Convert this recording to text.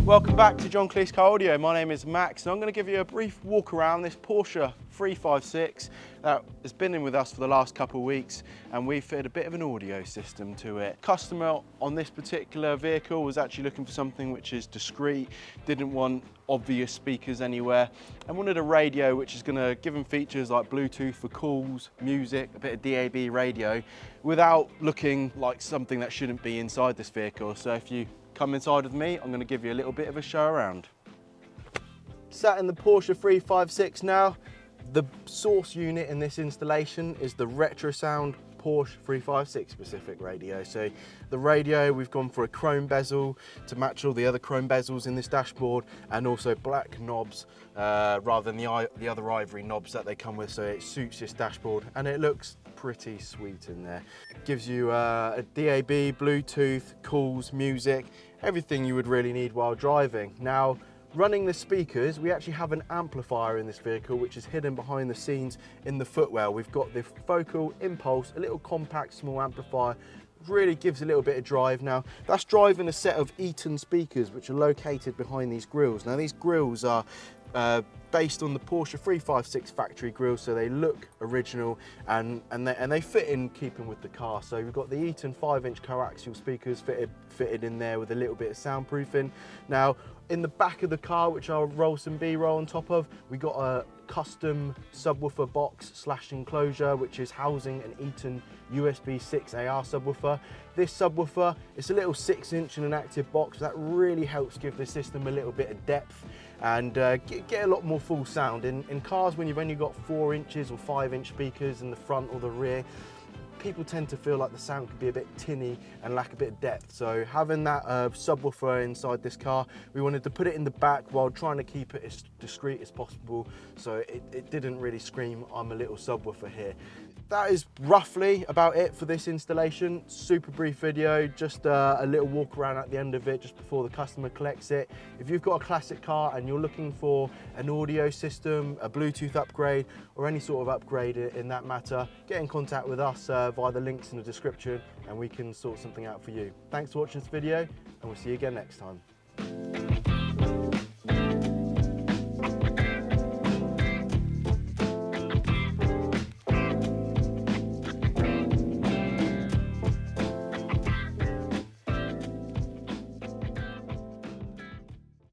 Welcome back to John Cleese Car Audio. My name is Max and I'm going to give you a brief walk around this Porsche 356 that has been in with us for the last couple of weeks, and we fitted a bit of an audio system to it. Customer on this particular vehicle was actually looking for something which is discreet, didn't want obvious speakers anywhere, and wanted a radio which is going to give them features like Bluetooth for calls, music, a bit of DAB radio, without looking like something that shouldn't be inside this vehicle. So if you come inside with me, I'm going to give you a little bit of a show around. Sat in the Porsche 356 now. The source unit in this installation is the retro sound Porsche 356 specific radio. So the radio, we've gone for a chrome bezel to match all the other chrome bezels in this dashboard, and also black knobs rather than the other ivory knobs that they come with, so it suits this dashboard and it looks pretty sweet in there. It gives you a DAB, Bluetooth, calls, music, everything you would really need while driving. Now, running the speakers, we actually have an amplifier in this vehicle which is hidden behind the scenes in the footwell. We've got the Focal Impulse, a little compact small amplifier, really gives a little bit of drive. Now that's driving a set of Eton speakers which are located behind these grills. Now these grills are based on the Porsche 356 factory grille, so they look original and they fit in keeping with the car. So we've got the Eton 5-inch coaxial speakers fitted in there with a little bit of soundproofing. Now in the back of the car, which I'll roll some B-roll on top of, we got a custom subwoofer box / enclosure which is housing an Eton USB 6 AR subwoofer. This subwoofer, it's a little 6-inch in an active box that really helps give the system a little bit of depth and get a lot more full sound. In cars when you've only got 4 inches or 5-inch speakers in the front or the rear, people tend to feel like the sound could be a bit tinny and lack a bit of depth. So having that subwoofer inside this car, we wanted to put it in the back while trying to keep it as discreet as possible, so it didn't really scream, I'm a little subwoofer here. That is roughly about it for this installation. Super brief video, just a little walk around at the end of it just before the customer collects it. If you've got a classic car and you're looking for an audio system, a Bluetooth upgrade, or any sort of upgrade in that matter, get in contact with us via the links in the description and we can sort something out for you. Thanks for watching this video and we'll see you again next time.